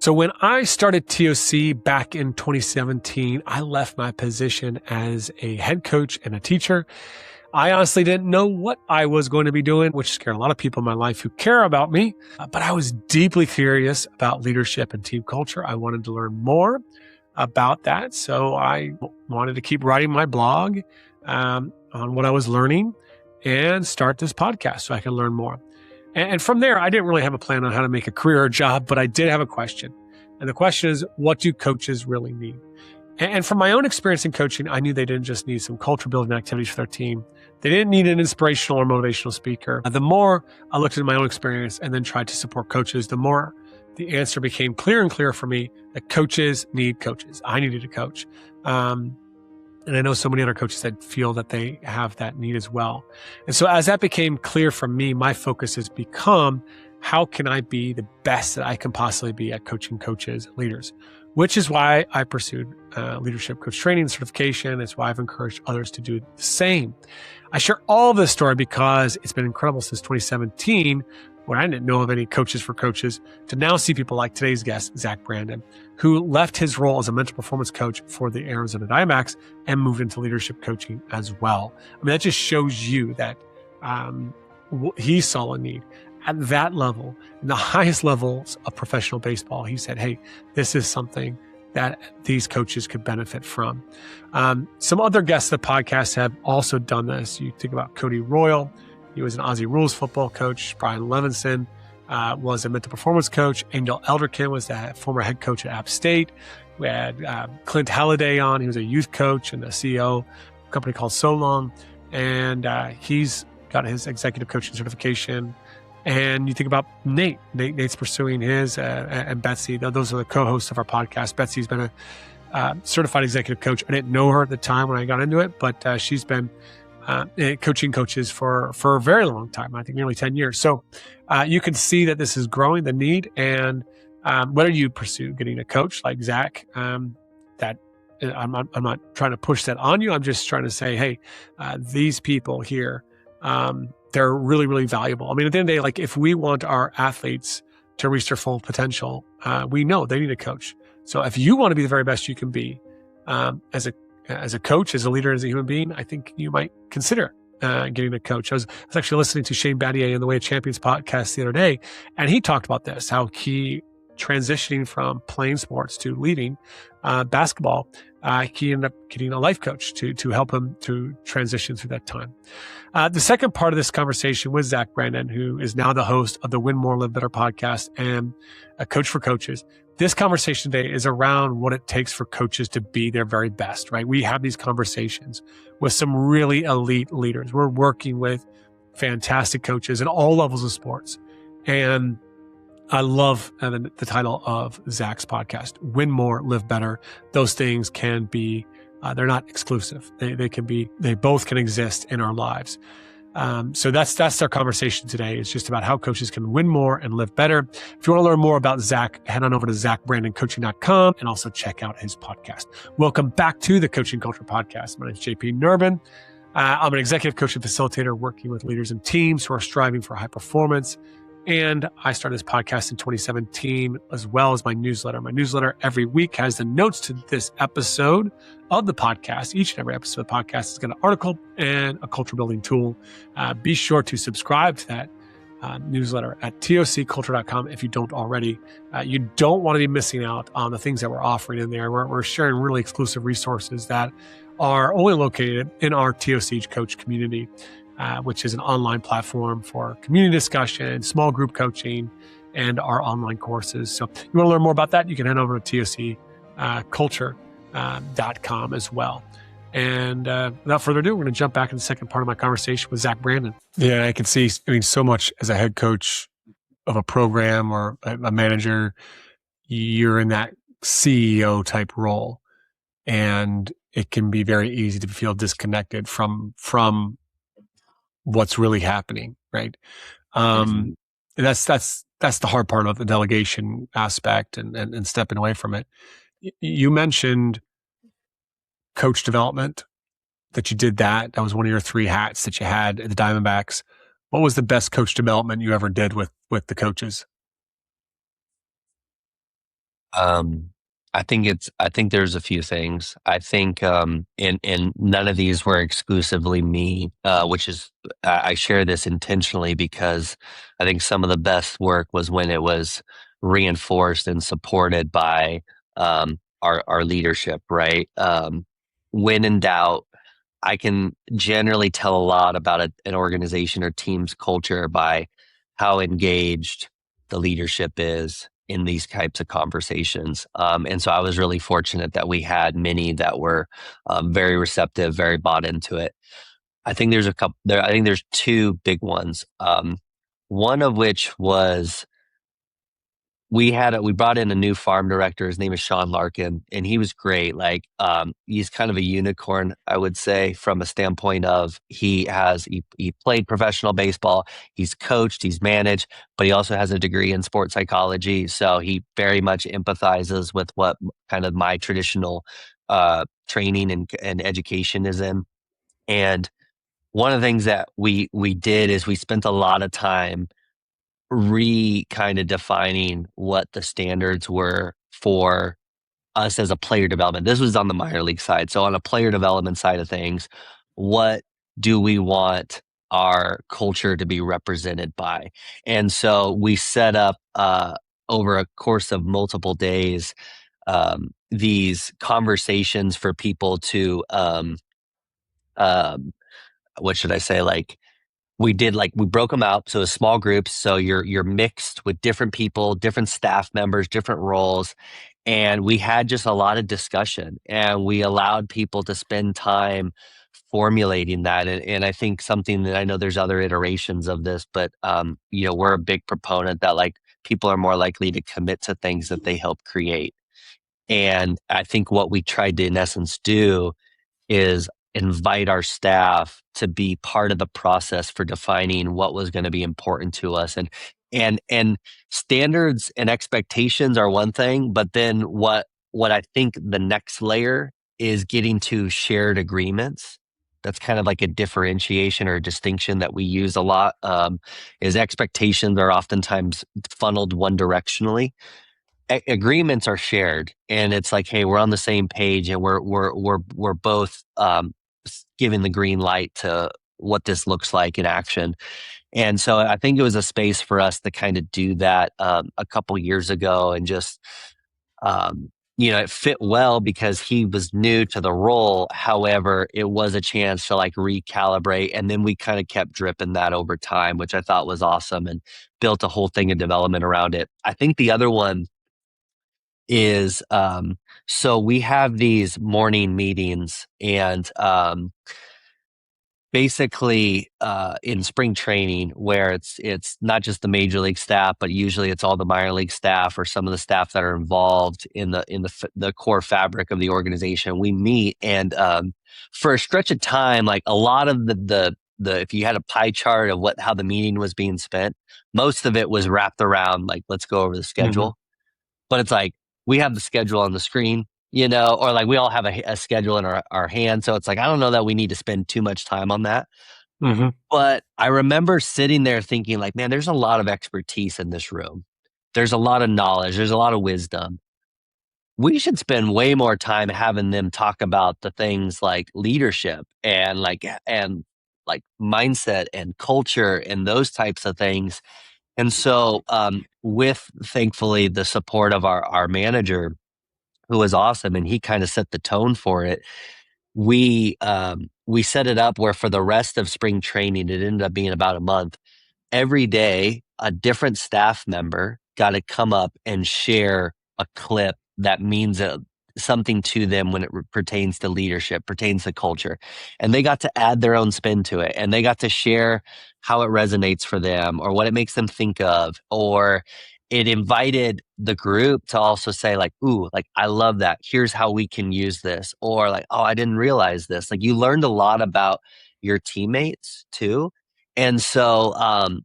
So when I started TOC back in 2017, I left my position as a head coach and a teacher. I honestly didn't know what I was going to be doing, which scared a lot of people in my life who care about me. But I was deeply curious about leadership and team culture. I wanted to learn more about that. So I wanted to keep writing my blog on what I was learning and start this podcast so I can learn more. And from there, I didn't really have a plan on how to make a career or job, but I did have a question. And the question is, what do coaches really need? And from my own experience in coaching, I knew they didn't just need some culture building activities for their team. They didn't need an inspirational or motivational speaker. The more I looked at my own experience and then tried to support coaches, the more the answer became clear and clear for me that coaches need coaches. I needed a coach. And I know so many other coaches that feel that they have that need as well. And so as that became clear for me, my focus has become, how can I be the best that I can possibly be at coaching coaches, leaders? Which is why I pursued leadership coach training certification. It's why I've encouraged others to do the same. I share all of this story because it's been incredible since 2017, when I didn't know of any coaches for coaches, to now see people like today's guest, Zach Brandon, who left his role as a mental performance coach for the Arizona Diamondbacks and moved into leadership coaching as well. I mean, that just shows you that he saw a need. At that level, in the highest levels of professional baseball, he said, hey, this is something that these coaches could benefit from. Some other guests of the podcast have also done this. You think about Cody Royal. He was an Aussie Rules football coach. Brian Levinson was a mental performance coach. Angel Elderkin was the former head coach at App State. We had Clint Halliday on. He was a youth coach and the CEO of a company called So Long. And he's got his executive coaching certification. And you think about Nate. Nate's pursuing his, and Betsy. Those are the co-hosts of our podcast. Betsy's been a certified executive coach. I didn't know her at the time when I got into it, but she's been coaching coaches for a very long time, I think nearly 10 years. So you can see that this is growing, the need. And whether you pursue getting a coach like Zach, that I'm not trying to push that on you. I'm just trying to say, hey, these people here, they're really, really valuable. I mean, at the end of the day, like, if we want our athletes to reach their full potential, we know they need a coach. So if you want to be the very best you can be, as a coach, as a leader, as a human being, I think you might consider getting a coach. I was actually listening to Shane Battier in the Way of Champions podcast the other day, and he talked about this, how he transitioning from playing sports to leading basketball, he ended up getting a life coach to help him to transition through that time. The second part of this conversation with Zach Brandon, who is now the host of the Win More, Live Better podcast and a coach for coaches. This conversation today is around what it takes for coaches to be their very best, right? We have these conversations with some really elite leaders. We're working with fantastic coaches in all levels of sports. And I love the title of Zach's podcast, Win More, Live Better. Those things can be, they're not exclusive. They both can exist in our lives. So that's our conversation today. It's just about how coaches can win more and live better. If you want to learn more about Zach, head on over to ZachBrandonCoaching.com and also check out his podcast. Welcome back to the Coaching Culture Podcast. My name is JP Nurbin. I'm an executive coach and facilitator working with leaders and teams who are striving for high performance. And I started this podcast in 2017, as well as my newsletter. My newsletter every week has the notes to this episode of the podcast. Each and every episode of the podcast has got an article and a culture building tool. Be sure to subscribe to that newsletter at tocculture.com if you don't already. You don't want to be missing out on the things that we're offering in there. We're sharing really exclusive resources that are only located in our TOC coach community. Which is an online platform for community discussion, small group coaching, and our online courses. So if you want to learn more about that, you can head over to tocculture.com as well. And without further ado, we're going to jump back in the second part of my conversation with Zach Brandon. Yeah, I can see, so much as a head coach of a program or a manager, you're in that CEO type role. And it can be very easy to feel disconnected from what's really happening, right? That's the hard part of the delegation aspect and stepping away from it. You mentioned coach development, that you did that. That was one of your 3 hats that you had at the Diamondbacks. What was the best coach development you ever did with the coaches? Um, I think there's a few things. I think, and none of these were exclusively me, which is, I share this intentionally because I think some of the best work was when it was reinforced and supported by, our leadership, right? When in doubt, I can generally tell a lot about an organization or team's culture by how engaged the leadership is in these types of conversations. And so I was really fortunate that we had many that were very receptive, very bought into it. I think there's a couple there. I think there's two big ones. One of which was we brought in a new farm director. His name is Sean Larkin, and he was great. Like, he's kind of a unicorn, I would say, from a standpoint of he played professional baseball, he's coached, he's managed, but he also has a degree in sports psychology. So he very much empathizes with what kind of my traditional training and education is in. And one of the things that we did is we spent a lot of time kind of defining what the standards were for us as a player development. This was on the minor league side. So on a player development side of things, what do we want our culture to be represented by? And so we set up over a course of multiple days these conversations for people to um, what should I say, like we broke them out so as small groups, so you're mixed with different people, different staff members, different roles, and we had just a lot of discussion, and we allowed people to spend time formulating that. And I think something that I know there's other iterations of this, but we're a big proponent that like people are more likely to commit to things that they help create. And I think what we tried to in essence do is invite our staff to be part of the process for defining what was going to be important to us. And standards and expectations are one thing, but then what I think the next layer is getting to shared agreements. That's kind of like a differentiation or a distinction that we use a lot. Is expectations are oftentimes funneled one directionally. Agreements are shared, and it's like, hey, we're on the same page, and we're both giving the green light to what this looks like in action. And so I think it was a space for us to kind of do that a couple years ago, and just it fit well because he was new to the role. However, it was a chance to like recalibrate, and then we kind of kept dripping that over time, which I thought was awesome, and built a whole thing of development around it. I think the other one is so we have these morning meetings, and basically in spring training, where it's not just the major league staff, but usually it's all the minor league staff or some of the staff that are involved in the core fabric of the organization. We meet, and for a stretch of time, like a lot of the if you had a pie chart of how the meeting was being spent, most of it was wrapped around like, let's go over the Hmm. schedule. But it's like we have the schedule on the screen, or like we all have a schedule in our hand. So it's like, I don't know that we need to spend too much time on that. Hmm. But I remember sitting there thinking, like, man, there's a lot of expertise in this room. There's a lot of knowledge. There's a lot of wisdom. We should spend way more time having them talk about the things like leadership and like mindset and culture and those types of things. And so, with thankfully the support of our manager, who was awesome, and he kind of set the tone for it. We set it up where for the rest of spring training, it ended up being about a month. Every day, a different staff member got to come up and share a clip that means something to them when it pertains to leadership, pertains to culture. And they got to add their own spin to it. And they got to share how it resonates for them or what it makes them think of. Or it invited the group to also say, like, ooh, like, I love that. Here's how we can use this. Or like, oh, I didn't realize this. Like, you learned a lot about your teammates too. And so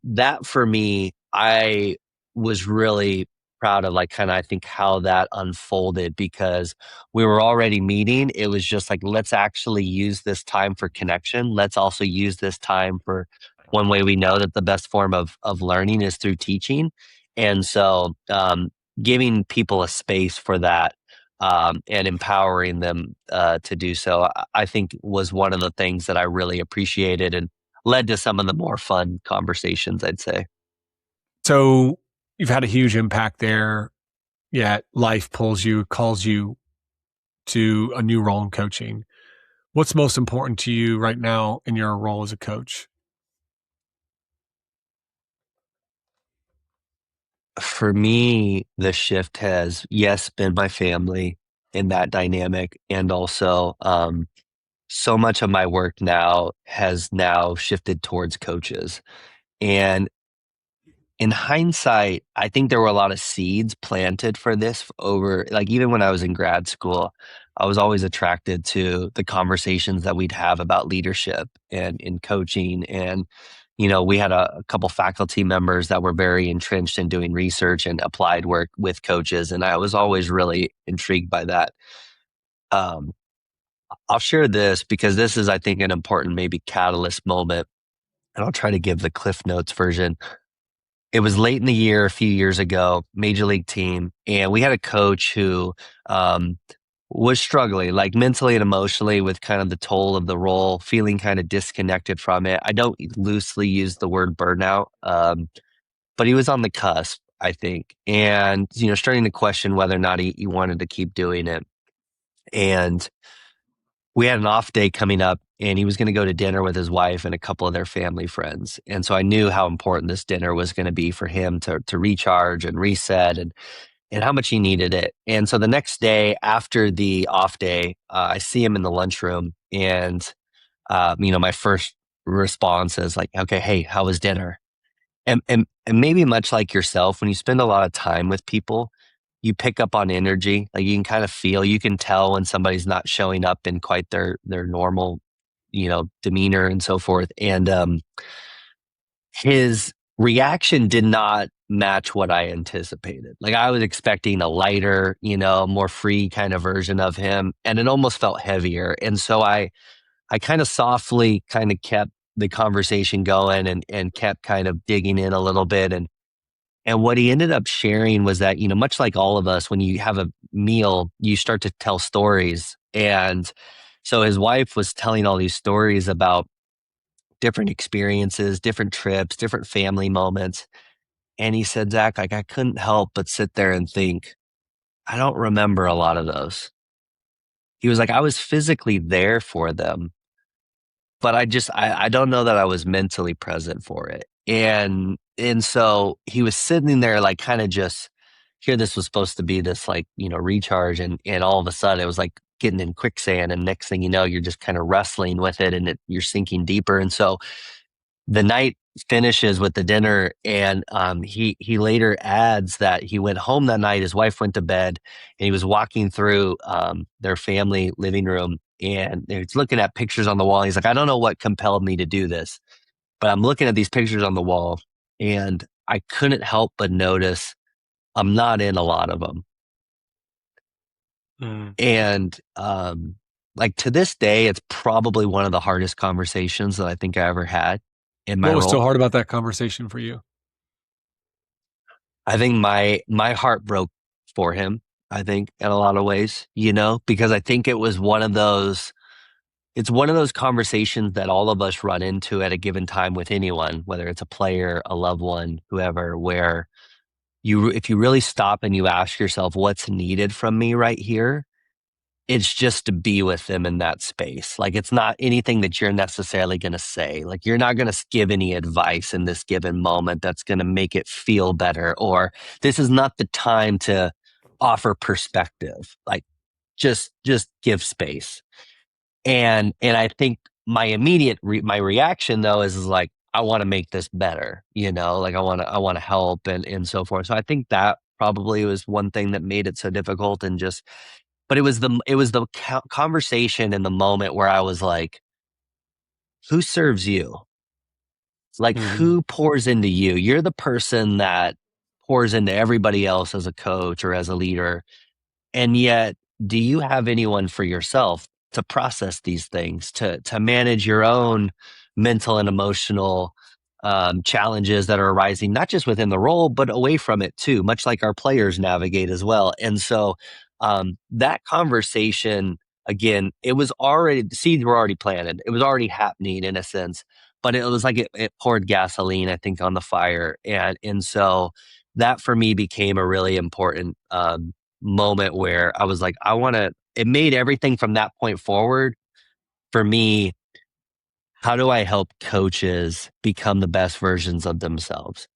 that for me, I was really proud of, like, kind of I think how that unfolded, because we were already meeting. It was just like, let's actually use this time for connection. Let's also use this time for one way we know that the best form of learning is through teaching. And so giving people a space for that, and empowering them to do so, I think was one of the things that I really appreciated and led to some of the more fun conversations, I'd say. So you've had a huge impact there, yet life calls you to a new role in coaching. What's most important to you right now in your role as a coach? For me, the shift has, yes, been my family in that dynamic. And also, so much of my work now has now shifted towards coaches. And in hindsight, I think there were a lot of seeds planted for this over, like, even when I was in grad school, I was always attracted to the conversations that we'd have about leadership and in coaching. And, we had a couple faculty members that were very entrenched in doing research and applied work with coaches. And I was always really intrigued by that. Um, I'll share this because this is, I think, an important maybe catalyst moment. And I'll try to give the Cliff Notes version. It was late in the year, a few years ago, major league team, and we had a coach who um, was struggling, like mentally and emotionally, with kind of the toll of the role, feeling kind of disconnected from it. I don't loosely use the word burnout, but he was on the cusp, I think, and starting to question whether or not he wanted to keep doing it. And we had an off day coming up, and he was going to go to dinner with his wife and a couple of their family friends. And so I knew how important this dinner was going to be for him to recharge and reset, and how much he needed it. And so the next day after the off day, I see him in the lunchroom, and my first response is like, "Okay, hey, how was dinner?" And maybe much like yourself, when you spend a lot of time with people, you pick up on energy. Like, you can kind of feel, you can tell when somebody's not showing up in quite their normal, demeanor and so forth. And his reaction did not match what I anticipated. Like, I was expecting a lighter, more free kind of version of him, and it almost felt heavier. And so I kind of softly kind of kept the conversation going, and kept kind of digging in a little bit. And what he ended up sharing was that, much like all of us, when you have a meal, you start to tell stories. And so his wife was telling all these stories about different experiences, different trips, different family moments. And he said, "Zach, like, I couldn't help but sit there and think, I don't remember a lot of those." He was like, "I was physically there for them, but I don't know that I was mentally present for it." And so he was sitting there, like, kind of just here. This was supposed to be this, like, recharge, and all of a sudden it was like getting in quicksand, and next thing you know, you're just kind of wrestling with it, and you're sinking deeper. And so the night finishes with the dinner, and he later adds that he went home that night. His wife went to bed, and he was walking through their family living room, and he's looking at pictures on the wall. He's like, "I don't know what compelled me to do this, but I'm looking at these pictures on the wall, and I couldn't help but notice I'm not in a lot of them." Mm. And like, to this day, it's probably one of the hardest conversations that I think I ever had in my What was so role. hard about that conversation for you? I think my heart broke for him, I think, in a lot of ways, because I think it's one of those conversations that all of us run into at a given time with anyone, whether it's a player, a loved one, whoever, where if you really stop and you ask yourself, what's needed from me right here? It's just to be with them in that space. Like, it's not anything that you're necessarily going to say. Like, you're not going to give any advice in this given moment that's going to make it feel better, or this is not the time to offer perspective. Like, just give space. And I think my immediate my reaction, though, is like, I want to make this better, like, I want to help, and so forth. So I think that probably was one thing that made it so difficult. And just but it was the conversation in the moment where I was like, who serves you? Like, Mhm. who pours into you? You're the person that pours into everybody else as a coach or as a leader. And yet, do you have anyone for yourself to process these things, to manage your own mental and emotional challenges that are arising, not just within the role, but away from it too, much like our players navigate as well. And so that conversation, again, it was already, the seeds were already planted. It was already happening in a sense, but it was like it poured gasoline, I think, on the fire. And so that for me became a really important moment where I was like, it made everything from that point forward for me. How do I help coaches become the best versions of themselves?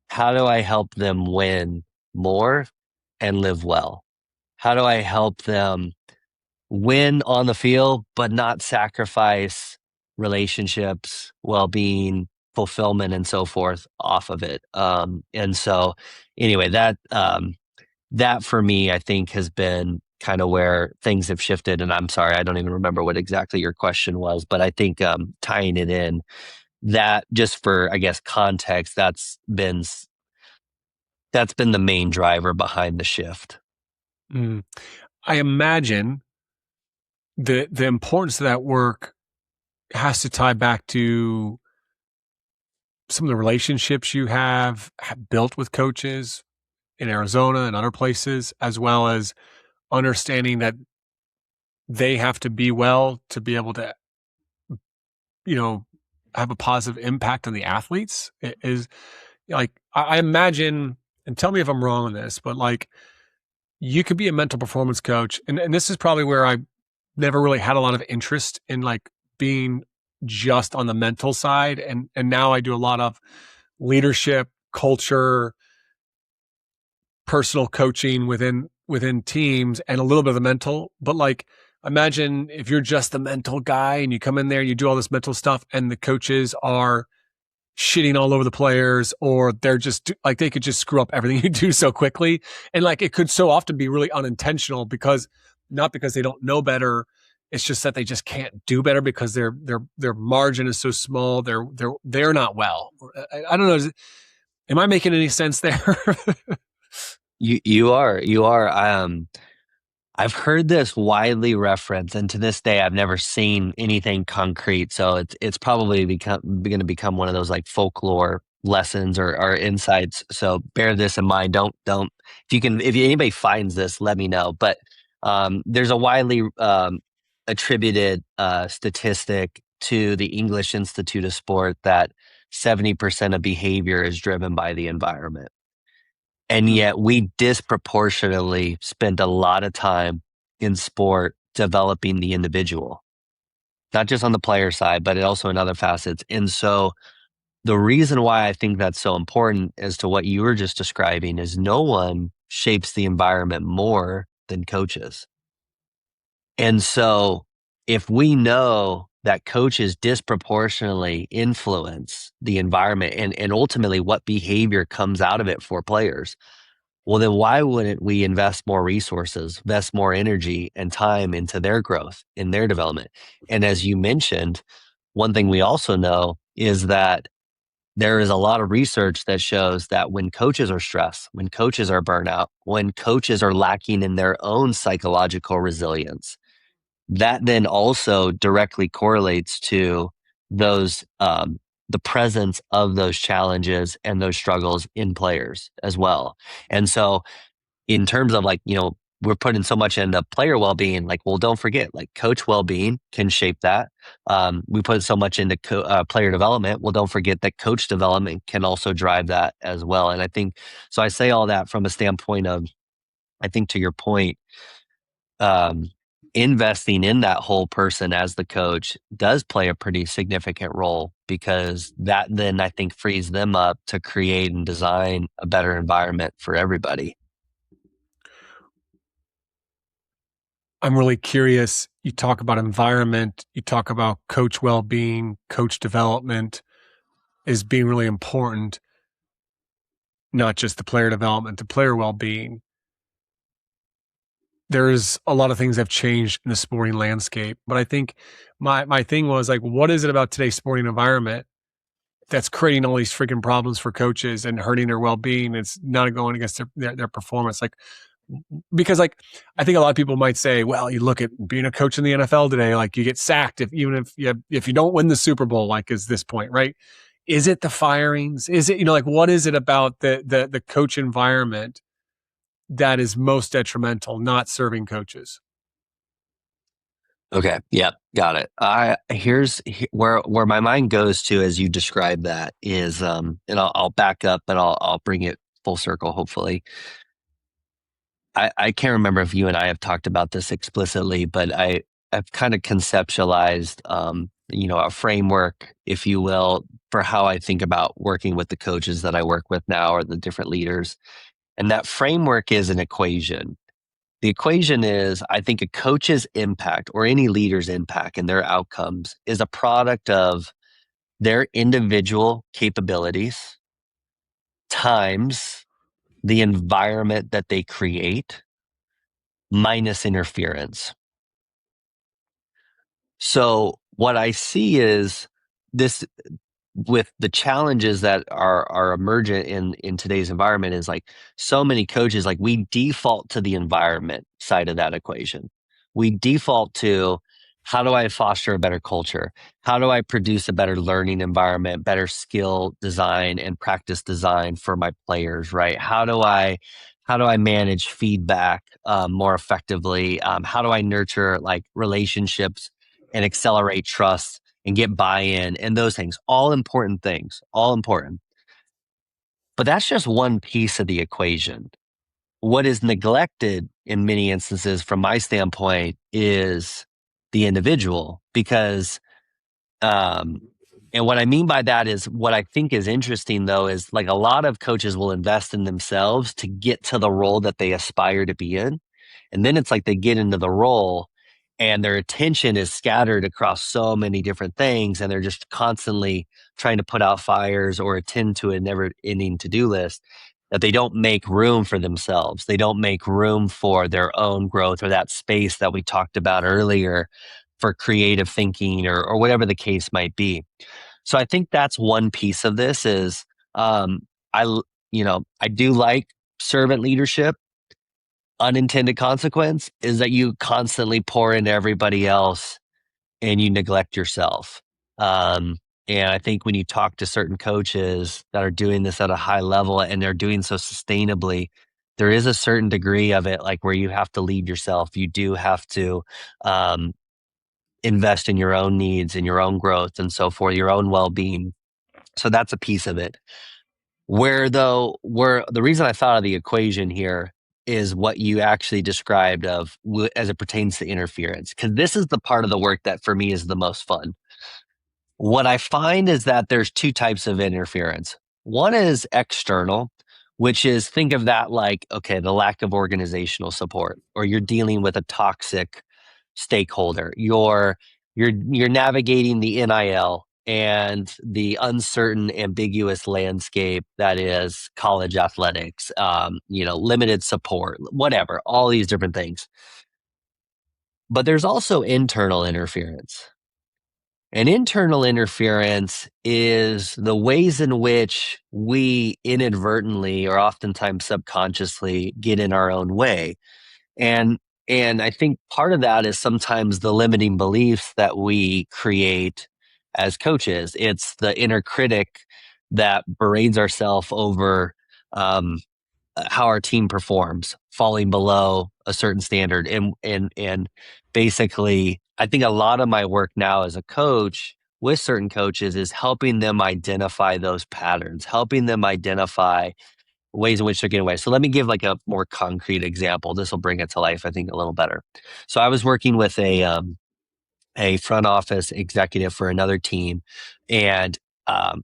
How do I help them win more and live well? How do I help them win on the field, but not sacrifice relationships, well-being, fulfillment, and so forth off of it? And so anyway, that for me, I think has been kind of where things have shifted. And I'm sorry, I don't even remember what exactly your question was, but I think tying it in, that just for, I guess, context, that's been the main driver behind the shift. Mm. I imagine the importance of that work has to tie back to some of the relationships you have built with coaches in Arizona and other places, as well as understanding that they have to be well to be able to, you know, have a positive impact on the athletes. It is like, I imagine, and tell me if I'm wrong on this, but like you could be a mental performance coach. And this is probably where I never really had a lot of interest in like being just on the mental side. And now I do a lot of leadership, culture, personal coaching within teams and a little bit of the mental. But like imagine if you're just the mental guy and you come in there and you do all this mental stuff and the coaches are shitting all over the players, or they're just like, they could just screw up everything you do so quickly. And like, it could so often be really unintentional because not because they don't know better. It's just that they just can't do better because their margin is so small. They're not well. I don't know. Am I making any sense there? You are. I've heard this widely referenced, and to this day, I've never seen anything concrete. So it's probably going to become one of those like folklore lessons or insights. So bear this in mind. Don't if anybody finds this, let me know. But there's a widely attributed statistic to the English Institute of Sport that 70% of behavior is driven by the environment. And yet we disproportionately spend a lot of time in sport developing the individual, not just on the player side, but also in other facets. And so the reason why I think that's so important as to what you were just describing is no one shapes the environment more than coaches. And so if we know that coaches disproportionately influence the environment and ultimately what behavior comes out of it for players, well, then why wouldn't we invest more resources, invest more energy and time into their growth, in their development? And as you mentioned, one thing we also know is that there is a lot of research that shows that when coaches are stressed, when coaches are burnout, when coaches are lacking in their own psychological resilience, that then also directly correlates to those the presence of those challenges and those struggles in players as well. And so in terms of like, we're putting so much into player well-being, like, well, don't forget, like coach well-being can shape that. We put so much into player development. Well, don't forget that coach development can also drive that as well. And I think, so I say all that from a standpoint of, I think to your point, um, investing in that whole person as the coach does play a pretty significant role, because that then I think frees them up to create and design a better environment for everybody. I'm really curious. You talk about environment, you talk about coach well-being, coach development is being really important, not just the player development, the player well-being. There's a lot of things that have changed in the sporting landscape, but I think my thing was like, what is it about today's sporting environment that's creating all these freaking problems for coaches and hurting their well-being? It's not going against their performance. Like, because like, I think a lot of people might say, well, you look at being a coach in the NFL today, like you get sacked even if you don't win the Super Bowl, like is this point, right? Is it the firings? Is it, like, what is it about the coach environment that is most detrimental, not serving coaches? Okay. Yep. Got it. Where my mind goes to as you describe that is, and I'll back up and I'll bring it full circle, hopefully. I can't remember if you and I have talked about this explicitly, but I've kind of conceptualized, a framework, if you will, for how I think about working with the coaches that I work with now or the different leaders. And that framework is an equation. The equation is, I think a coach's impact or any leader's impact and their outcomes is a product of their individual capabilities times the environment that they create minus interference. So what I see is this with the challenges that are emergent in today's environment is like so many coaches, like we default to the environment side of that equation. We default to how do I foster a better culture? How do I produce a better learning environment, better skill design and practice design for my players, right? How do I manage feedback more effectively? How do I nurture like relationships and accelerate trust and get buy-in and those things? All important things, all important. But that's just one piece of the equation. What is neglected in many instances, from my standpoint, is the individual because um, and what I mean by that is what I think is interesting, though, is like a lot of coaches will invest in themselves to get to the role that they aspire to be in. And then it's like they get into the role and their attention is scattered across so many different things. And they're just constantly trying to put out fires or attend to a never ending to do list that they don't make room for themselves. They don't make room for their own growth or that space that we talked about earlier for creative thinking or whatever the case might be. So I think that's one piece of this is um, I do like servant leadership. Unintended consequence is that you constantly pour into everybody else and you neglect yourself. Um, and I think when you talk to certain coaches that are doing this at a high level and they're doing so sustainably, there is a certain degree of it, like where you have to lead yourself. You do have to um, invest in your own needs and your own growth and so forth, your own well-being. So that's a piece of it. Where the reason I thought of the equation here is what you actually described as it pertains to interference, because this is the part of the work that for me is the most fun. What I find is that there's two types of interference. One is external, which is think of that like, okay, the lack of organizational support, or you're dealing with a toxic stakeholder. You're navigating the NIL and the uncertain, ambiguous landscape that is college athletics, limited support, whatever, all these different things. But there's also internal interference. And internal interference is the ways in which we inadvertently or oftentimes subconsciously get in our own way. And and I think part of that is sometimes the limiting beliefs that we create as coaches. It's the inner critic that berates ourselves over um, how our team performs, falling below a certain standard. And basically, I think a lot of my work now as a coach with certain coaches is helping them identify those patterns, helping them identify ways in which they're getting away. So let me give like a more concrete example. This will bring it to life, I think, a little better. So I was working with a front office executive for another team, and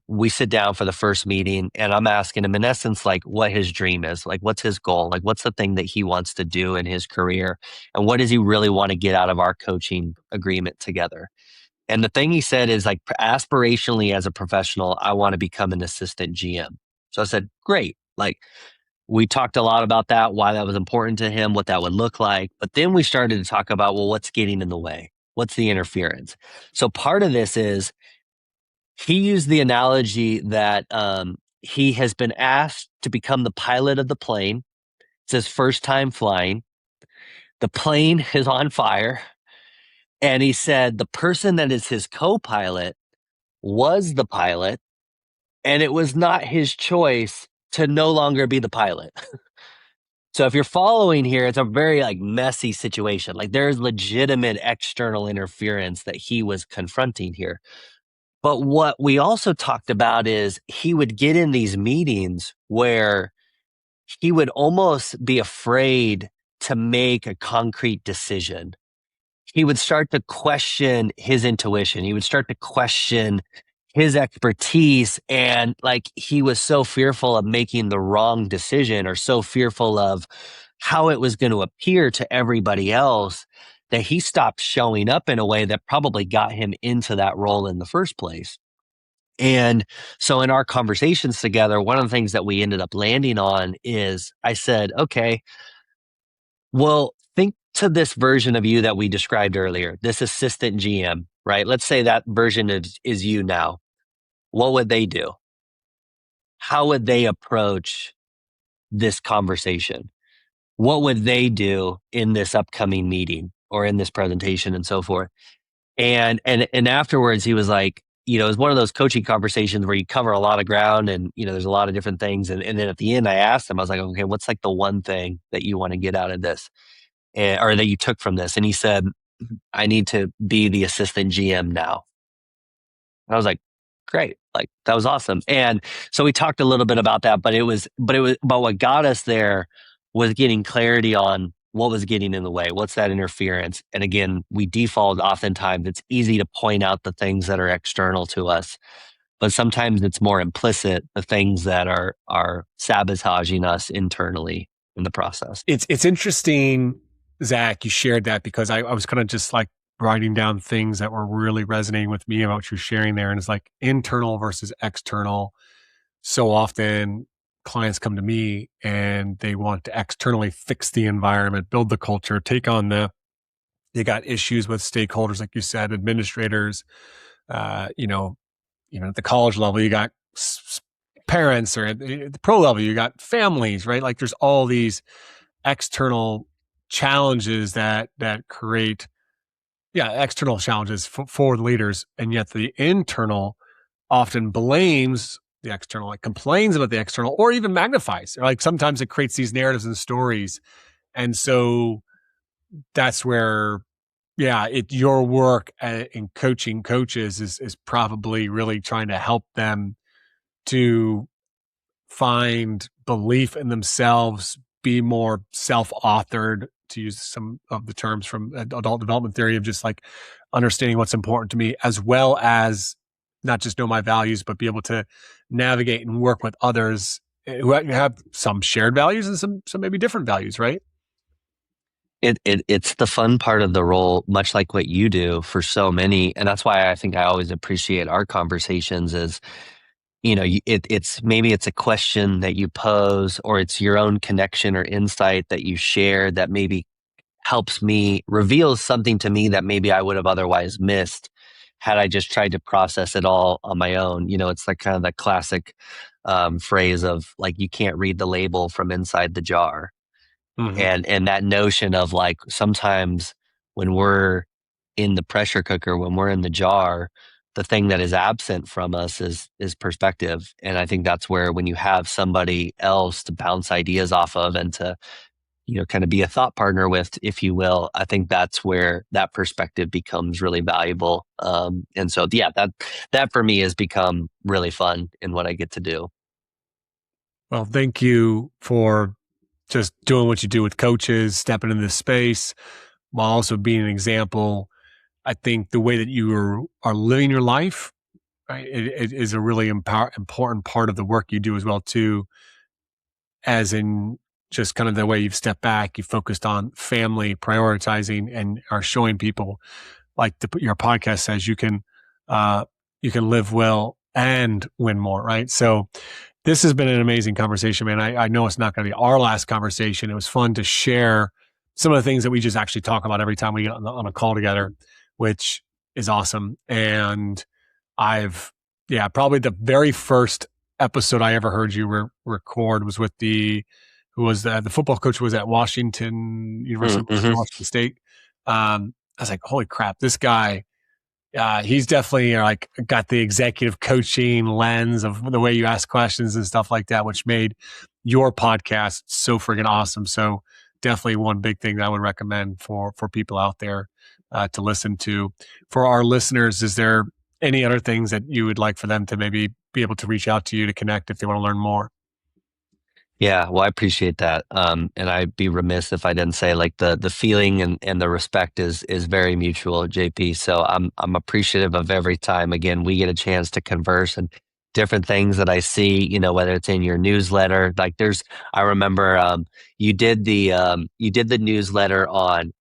we sit down for the first meeting, and I'm asking him in essence like what his dream is, like what's his goal, like what's the thing that he wants to do in his career, and what does he really want to get out of our coaching agreement together. And the thing he said is like aspirationally as a professional, I want to become an assistant GM. So I said, great. Like we talked a lot about that, why that was important to him, what that would look like. But then we started to talk about, well, what's getting in the way? What's the interference? So part of this is he used the analogy that he has been asked to become the pilot of the plane. It's his first time flying. The plane is on fire. And he said the person that is his co pilot was the pilot and it was not his choice to no longer be the pilot. So if you're following here, it's a very like messy situation. Like there's legitimate external interference that he was confronting here. But what we also talked about is he would get in these meetings where he would almost be afraid to make a concrete decision. He would start to question his intuition. He would start to question his expertise. And like he was so fearful of making the wrong decision or so fearful of how it was going to appear to everybody else that he stopped showing up in a way that probably got him into that role in the first place. And so in our conversations together, one of the things that we ended up landing on is I said, okay, well, think to this version of you that we described earlier, this assistant GM, right? Let's say that version is you now. What would they do? How would they approach this conversation? What would they do in this upcoming meeting or in this presentation and so forth? And afterwards he was like, you know, it was one of those coaching conversations where you cover a lot of ground and, you know, there's a lot of different things. And then at the end I asked him, I was like, okay, what's like the one thing that you want to get out of this? Or that you took from this? And he said, I need to be the assistant GM now. And I was like, great. Like that was awesome. And so we talked a little bit about that, but what got us there was getting clarity on what was getting in the way. What's that interference? And again, we default oftentimes. It's easy to point out the things that are external to us, but sometimes it's more implicit, the things that are sabotaging us internally in the process. It's interesting, Zach, you shared that because I was kind of just like writing down things that were really resonating with me about what you're sharing there. And it's like internal versus external. So often clients come to me and they want to externally fix the environment, build the culture, take on they got issues with stakeholders, like you said, administrators, you know, even at the college level, you got parents, or at the pro level, you got families, right? Like there's all these external challenges that create, external challenges for the leaders. And yet the internal often blames the external, like complains about the external, or even magnifies. Or like sometimes it creates these narratives and stories. And so that's where, your work in coaching coaches is probably really trying to help them to find belief in themselves, be more self-authored, to use some of the terms from adult development theory, of just like understanding what's important to me, as well as not just know my values, but be able to navigate and work with others who have some shared values and some maybe different values, right? It's the fun part of the role, much like what you do for so many. And that's why I think I always appreciate our conversations is, you know, it's maybe it's a question that you pose, or it's your own connection or insight that you share that maybe helps me, reveals something to me that maybe I would have otherwise missed had I just tried to process it all on my own. You know, it's like kind of the classic phrase of like, you can't read the label from inside the jar. Mm-hmm. And that notion of like, sometimes when we're in the pressure cooker, when we're in the jar, the thing that is absent from us is perspective. And I think that's where, when you have somebody else to bounce ideas off of and to, you know, kind of be a thought partner with, if you will, I think that's where that perspective becomes really valuable. And so, that for me has become really fun in what I get to do. Well, thank you for just doing what you do with coaches, stepping into this space while also being an example. I think the way that you are living your life, right, it is a really important part of the work you do as well too, as in just kind of the way you've stepped back, you focused on family, prioritizing, and are showing people, like your podcast says, you can live well and win more, right? So this has been an amazing conversation, man. I know it's not going to be our last conversation. It was fun to share some of the things that we just actually talk about every time we get on a call together, which is awesome. And probably the very first episode I ever heard you record was with the football coach who was at University of Washington State. I was like, holy crap, this guy He's definitely like got the executive coaching lens of the way you ask questions and stuff like that, which made your podcast so friggin' awesome. So definitely one big thing that I would recommend for people out there to listen to. For our listeners, is there any other things that you would like for them to maybe be able to reach out to you to connect if they want to learn more? Yeah, well, I appreciate that. And I'd be remiss if I didn't say like the feeling and the respect is very mutual, JP. So I'm appreciative of every time again we get a chance to converse and different things that I see, whether it's in your newsletter. Like I remember you did the newsletter on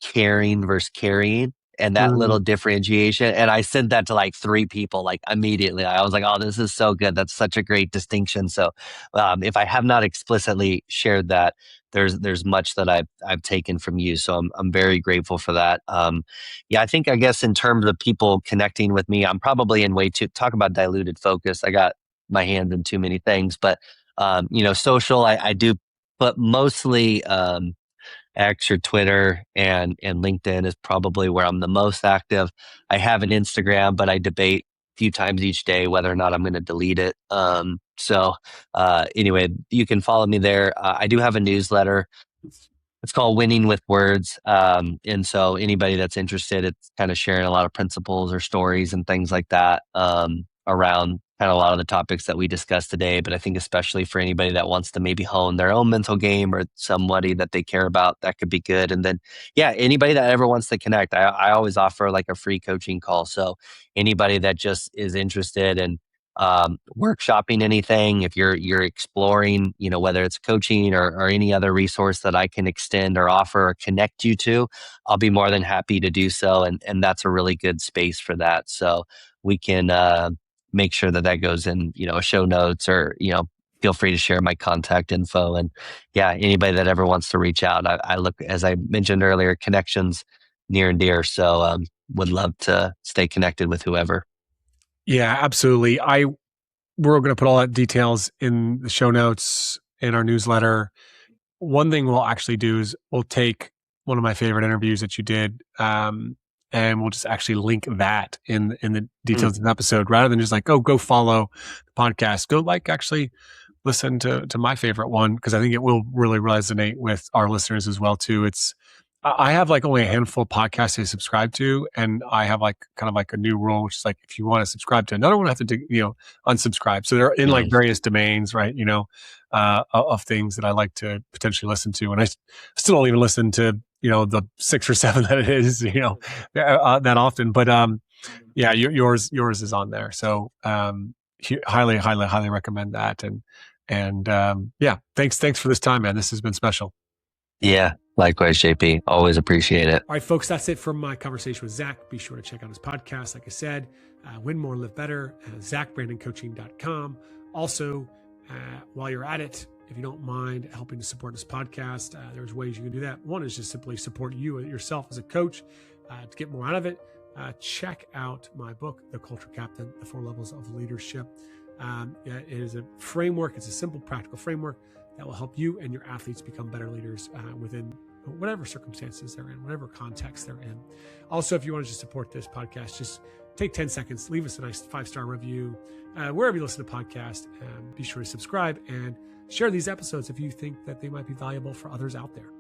caring versus carrying and that little Mm. differentiation. And I sent that to like 3 people like immediately. I was like, oh, this is so good. That's such a great distinction. So if I have not explicitly shared that, there's much that I've taken from you, so I'm very grateful for that. Yeah, I guess in terms of people connecting with me, I'm probably in way too talk about diluted focus. I got my hands in too many things, but social I do, but mostly X or Twitter and LinkedIn is probably where I'm the most active. I have an Instagram, but I debate a few times each day whether or not I'm going to delete it. Anyway, you can follow me there. I do have a newsletter. It's called Winning with Words. And so anybody that's interested, it's kind of sharing a lot of principles or stories and things like that around kind of a lot of the topics that we discussed today. But I think especially for anybody that wants to maybe hone their own mental game or somebody that they care about, that could be good. And then, yeah, anybody that ever wants to connect, I always offer like a free coaching call. So anybody that just is interested in workshopping anything, if you're exploring, whether it's coaching or any other resource that I can extend or offer or connect you to, I'll be more than happy to do so. And that's a really good space for that. So we can make sure that goes in, show notes or, feel free to share my contact info. And yeah, anybody that ever wants to reach out, I look, as I mentioned earlier, connections near and dear. So would love to stay connected with whoever. Yeah, absolutely. We're going to put all that details in the show notes in our newsletter. One thing we'll actually do is we'll take one of my favorite interviews that you did, and we'll just actually link that in the details of the episode, rather than just like, oh, go follow the podcast. Go like actually listen to my favorite one, because I think it will really resonate with our listeners as well too. I have like only a handful of podcasts I subscribe to, and I have like kind of like a new rule, which is like, if you want to subscribe to another one, I have to unsubscribe. So they're in like various domains, right? Of things that I like to potentially listen to, and I still don't even listen to the 6 or 7 that it is that often. But yeah, yours is on there, so highly recommend that. And yeah, thanks for this time, man. This has been special. Yeah, likewise, JP. Always appreciate it. All right, folks, that's it from my conversation with Zach. Be sure to check out his podcast. Like I said, Win More, Live Better, ZachBrandonCoaching.com. Also, while you're at it, if you don't mind helping to support this podcast, there's ways you can do that. One is just simply support you yourself as a coach to get more out of it. Check out my book, The Culture Captain, The 4 Levels of Leadership. It is a framework. It's a simple, practical framework that will help you and your athletes become better leaders within whatever circumstances they're in, whatever context they're in. Also, if you want to just support this podcast, just take 10 seconds, leave us a nice 5-star review. Wherever you listen to podcasts, be sure to subscribe and share these episodes if you think that they might be valuable for others out there.